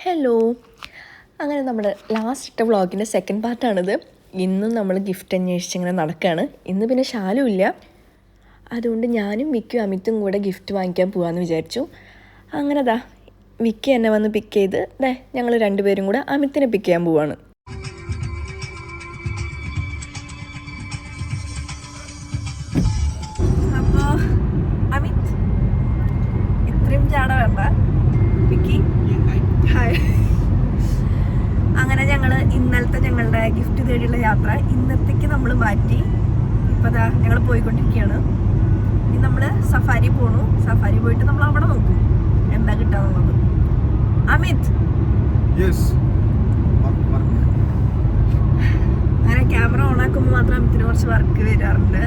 Hello. അങ്ങനെ നമ്മുടെ last ഇട്ട വ്ളോഗിൻ്റെ സെക്കൻഡ് പാർട്ടാണിത്. ഇന്നും നമ്മൾ ഗിഫ്റ്റ് അന്വേഷിച്ചിങ്ങനെ നടക്കുകയാണ്. ഇന്ന് പിന്നെ ശാലും ഇല്ല, അതുകൊണ്ട് ഞാനും വിക്കും അമിത്തും കൂടെ ഗിഫ്റ്റ് വാങ്ങിക്കാൻ പോകാമെന്ന് വിചാരിച്ചു. അങ്ങനെ വിക്കി എന്നെ വന്ന് പിക്ക് ചെയ്ത് ഞങ്ങൾ രണ്ടുപേരും കൂടെ അമിത്തിനെ പിക്ക് ചെയ്യാൻ പോവാണ്. അപ്പോൾ അമിത് ഇത്രയും ചാട വേണ്ട വിക്കി. ഹായ്. അങ്ങനെ ഇന്നലത്തെ ഞങ്ങളുടെ ഗിഫ്റ്റ് തേടിയുള്ള യാത്ര ഇന്നത്തേക്ക് നമ്മൾ മാറ്റി. ഇപ്പോൾ ഞങ്ങൾ പോയിക്കൊണ്ടിരിക്കുകയാണ്. ഇനി നമ്മൾ സഫാരി പോണു. സഫാരി പോയിട്ട് നമ്മൾ അവിടെ നോക്കും എന്താ കിട്ടാന്നുള്ളത്. അമിത്, അങ്ങനെ ക്യാമറ ഓൺ ആക്കുമ്പോൾ മാത്രം അമിത്തിന് കുറച്ച് വർക്ക് വരാറുണ്ട്.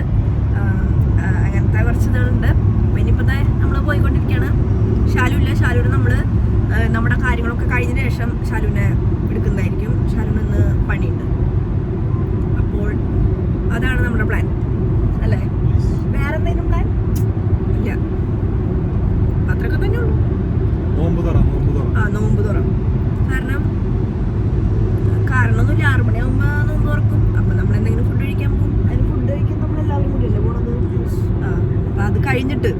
അങ്ങനത്തെ കുറച്ച് ഇതുണ്ട്. അപ്പം ഇനിയിപ്പോൾ നമ്മൾ പോയിക്കൊണ്ടിരിക്കുകയാണ്. ഷാലുവില്ല. ഷാലുവിന് നമ്മുടെ കാര്യങ്ങളൊക്കെ കഴിഞ്ഞതിന് ശേഷം ഷാലുവിനെ എടുക്കുന്നതായിരിക്കും. ഷാലുവിന് ഇന്ന് പണിയുണ്ട്. അപ്പോൾ അതാണ് നമ്മുടെ പ്ലാൻ അല്ലേ? വേറെ എന്തെങ്കിലും പ്ലാൻ ഇല്ല. അത്രയൊക്കെ തന്നെ ഉള്ളൂ. നോമ്പ് തുറ കാരണമൊന്നുമില്ല. 6 മണിയാകുമ്പോൾ നോമ്പ് തുറക്കും. അപ്പം നമ്മൾ എന്തെങ്കിലും ഫുഡ് കഴിക്കാൻ പോകും. അതിന് ഫുഡ് കഴിക്കാൻ നമ്മളെല്ലാവരും കൂടിയല്ലേ പോണത്. അപ്പം അത് കഴിഞ്ഞിട്ട്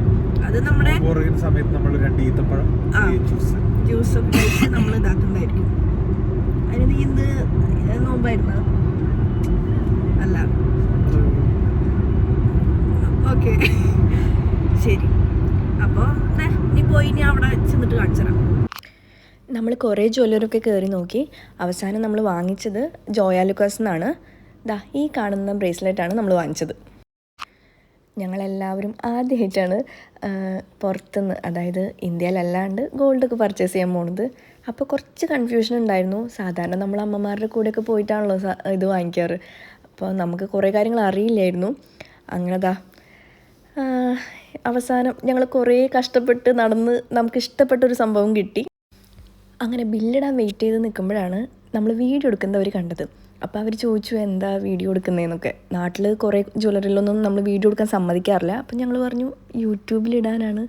അത് നമ്മുടെ ജ്യൂസൊക്കെ കഴിച്ച് നമ്മൾ ഇതാക്കുന്നതായിരിക്കും. അതിന് നീ എന്ത് നോമ്പായിരുന്നു? അല്ല, ഓക്കെ ശരി. അപ്പോൾ നീ പോയി ഇനി അവിടെ ചെന്നിട്ട് കാണിച്ചു തരാം. നമ്മൾ കുറേ ജ്വല്ലറൊക്കെ കയറി നോക്കി. അവസാനം നമ്മൾ വാങ്ങിച്ചത് ജോയ ലുക്കാസ് എന്നാണ്. ഈ കാണുന്ന ബ്രേസ്ലെറ്റാണ് നമ്മൾ വാങ്ങിച്ചത്. ഞങ്ങളെല്ലാവരും ആദ്യമായിട്ടാണ് പുറത്തുനിന്ന്, അതായത് ഇന്ത്യയിലല്ലാണ്ട് ഗോൾഡൊക്കെ പർച്ചേസ് ചെയ്യാൻ പോണത്. അപ്പോൾ കുറച്ച് കൺഫ്യൂഷൻ ഉണ്ടായിരുന്നു. സാധാരണ നമ്മൾ അമ്മമാരുടെ കൂടെയൊക്കെ പോയിട്ടാണല്ലോ ഇത് വാങ്ങിക്കാറ്. അപ്പോൾ നമുക്ക് കുറേ കാര്യങ്ങൾ അറിയില്ലായിരുന്നു. അങ്ങനെ അവസാനം ഞങ്ങൾ കുറേ കഷ്ടപ്പെട്ട് നടന്ന് നമുക്ക് ഇഷ്ടപ്പെട്ടൊരു സംഭവം കിട്ടി. അങ്ങനെ ബില്ലിടാൻ വെയിറ്റ് ചെയ്ത് നിൽക്കുമ്പോഴാണ് നമ്മൾ വീഡിയോ എടുക്കുന്നവർ കണ്ടത്. അപ്പോൾ അവർ ചോദിച്ചു എന്താ വീഡിയോ എടുക്കുന്നതെന്നൊക്കെ. നാട്ടിൽ കുറേ ജ്വല്ലറിയിലൊന്നും നമ്മൾ വീഡിയോ എടുക്കാൻ സമ്മതിക്കാറില്ല. അപ്പം ഞങ്ങൾ പറഞ്ഞു യൂട്യൂബിലിടാനാണ്.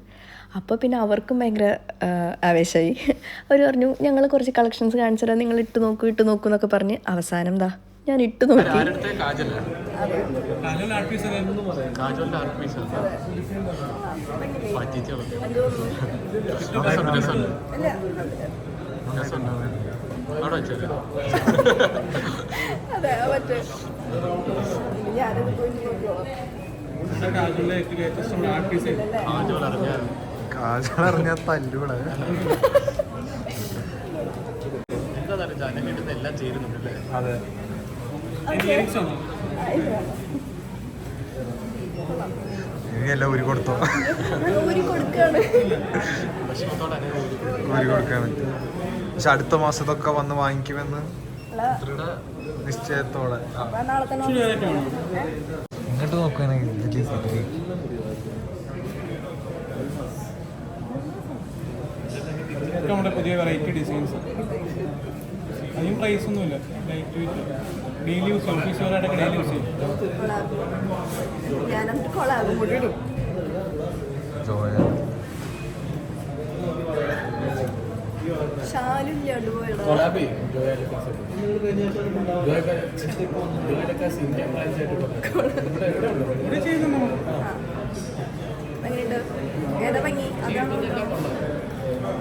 അപ്പോൾ പിന്നെ അവർക്കും ഭയങ്കര ആവേശമായി. അവർ പറഞ്ഞു ഞങ്ങൾ കുറച്ച് കളക്ഷൻസ് കാണിച്ചു തരാം, നിങ്ങൾ ഇട്ട് നോക്കൂ എന്നൊക്കെ പറഞ്ഞ് അവസാനം ഞാൻ ഇട്ട് നോക്കി. കാജറിഞ്ഞ തല്ലൂടെ എല്ലാം ചേരുന്നുണ്ടല്ലേ? അതെ. എല്ലാം ഊരി കൊടുത്തോ? ഊരി കൊടുക്കാണ്. പക്ഷെ അടുത്ത മാസത്തൊക്കെ വന്ന് വാങ്ങിക്കുമെന്ന് നിശ്ചയത്തോടെ. ഇങ്ങോട്ട് നോക്കുകയാണെങ്കിൽ നമ്മുടെ പുതിയ വെറൈറ്റി ഡിസൈൻസ്. അതിന് പ്രൈസ് ഒന്നുമില്ല. ലൈറ്റ് വെയിറ്റ്, ഡെയിലി യൂസ്, ഓഫീസുകാരായിട്ടൊക്കെ ഡെയിലി യൂസ് ചെയ്യും.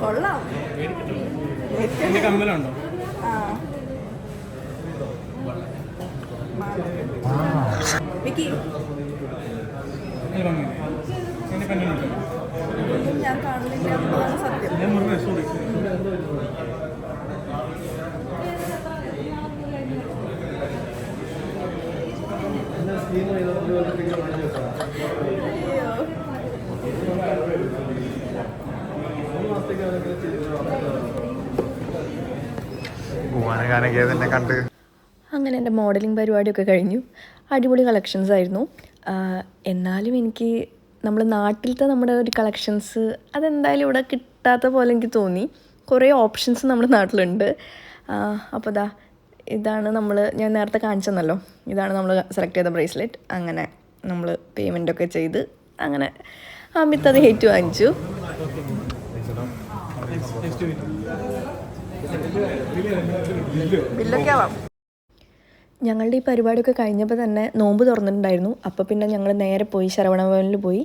കൊള്ളാം. കമ്മലുണ്ടോ? ഞാൻ കാണുന്നില്ല സത്യം. അങ്ങനെ എൻ്റെ മോഡലിംഗ് പരിപാടിയൊക്കെ കഴിഞ്ഞു. അടിപൊളി കളക്ഷൻസ് ആയിരുന്നു. എന്നാലും എനിക്ക് നമ്മൾ നാട്ടിലത്തെ നമ്മുടെ ഒരു കളക്ഷൻസ് അതെന്തായാലും ഇവിടെ കിട്ടാത്ത പോലെ എനിക്ക് തോന്നി. കുറേ ഓപ്ഷൻസ് നമ്മുടെ നാട്ടിലുണ്ട്. അപ്പോൾ ഇതാണ് ഞാൻ നേരത്തെ കാണിച്ചെന്നല്ലോ, ഇതാണ് നമ്മൾ സെലക്ട് ചെയ്ത ബ്രേസ്ലെറ്റ്. അങ്ങനെ നമ്മൾ പേയ്മെൻറ്റൊക്കെ ചെയ്ത് അങ്ങനെ അമിത് അത് ഹേറ്റ് വാങ്ങിച്ചു. ബില്ലൊക്കെ ആവാം. ഞങ്ങളുടെ ഈ പരിപാടിയൊക്കെ കഴിഞ്ഞപ്പോൾ തന്നെ നോമ്പ് തുറന്നിട്ടുണ്ടായിരുന്നു. അപ്പോൾ പിന്നെ ഞങ്ങൾ നേരെ പോയി ശരവണ ഭവനിൽ പോയി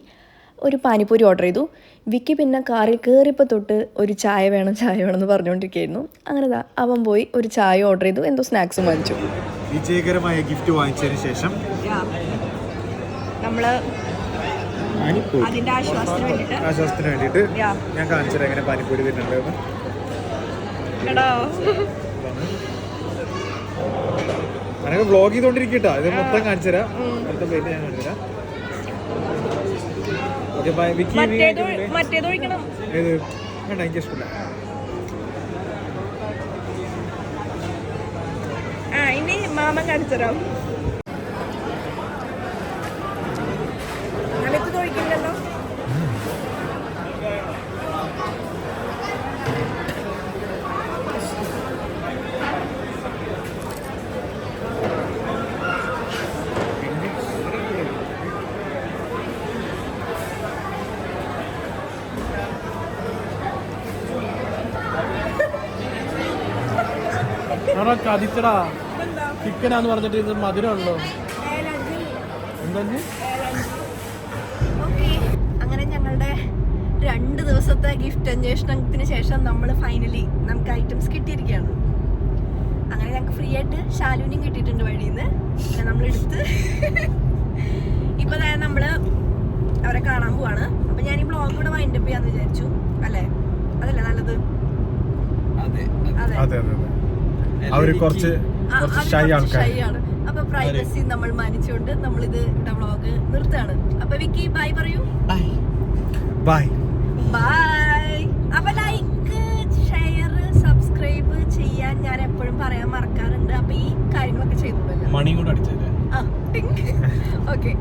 ഒരു പാനിപ്പൂരി ഓർഡർ ചെയ്തു. വിക്കി പിന്നെ കാറിൽ കയറിയപ്പോൾ തൊട്ട് ഒരു ചായ വേണം എന്ന് പറഞ്ഞുകൊണ്ടിരിക്കുകയായിരുന്നു. അങ്ങനെ അവൻ പോയി ഒരു ചായ ഓർഡർ ചെയ്തു, എന്തോ സ്നാക്സും വാങ്ങിച്ചു. വിജയകരമായ ഗിഫ്റ്റ് വാങ്ങിച്ചതിന് ശേഷം നമ്മൾ അതിൻ്റെ ആശ്വാസത്തിന് വേണ്ടിയിട്ട് ഞാൻ കാണിച്ചത് എങ്ങനെ പാനിപ്പൂരി തിന്നുണ്ടായിരുന്നു. അങ്ങനെ വ്ളോഗ് ചെയ്തോണ്ടിരിക്കട്ടോ, ഇത് മൊത്തം കാണിച്ചു തരാം. അടുത്ത പ്ലേറ്റ് ഞാൻ കാണിച്ചു തരാം. ഏത് വേണ്ട, എനിക്ക് ഇഷ്ടമില്ല. ഇനി മാമൻ കാണിച്ചു തരാം. ൊഴിക്കില്ലല്ലോ. ചതിച്ചടാ, ചിക്കനാന്ന് പറഞ്ഞിട്ട് ഇത് മധുരമുള്ളൂ. അങ്ങനെ ഞങ്ങളുടെ 2 ദിവസത്തെ ഗിഫ്റ്റ് അന്വേഷണത്തിന് ശേഷം നമ്മൾ ഫൈനലി നമുക്ക് ഐറ്റംസ് കിട്ടിയിരിക്കുകയാണ്. അങ്ങനെ ഞങ്ങൾക്ക് ഫ്രീ ആയിട്ട് ശാലുവിനും കിട്ടിയിട്ടുണ്ട് വഴിയിൽ നിന്ന്. നമ്മളെടുത്ത് ഇപ്പൊ നമ്മള് അവരെ കാണാൻ പോവാണ്. അപ്പൊ ഞാൻ ഈ വ്ളോഗ് കൂടെ വൈൻഡപ്പ് ചെയ്യാന്ന് വിചാരിച്ചു. അല്ലേ, അതല്ലേ നല്ലത്? അതെ, അവര് കുറച്ച് ഷൈ ആണ്. അപ്പൊ പ്രൈവസി നമ്മൾ മാനിച്ചുകൊണ്ട് നമ്മളിത് ഇവിടെ വ്ളോഗ് നിർത്താണ്. അപ്പൊ വിക്കി ബൈ പറയൂ. ബൈ. അപ്പൊ ലൈക്ക്, ഷെയർ, സബ്സ്ക്രൈബ് ചെയ്യാൻ ഞാൻ എപ്പോഴും പറയാൻ മറക്കാറുണ്ട്. അപ്പൊ ഈ കാര്യങ്ങളൊക്കെ ചെയ്തോളൂ. മണി കൂടെ അടിച്ചല്ലേ? ഓക്കെ.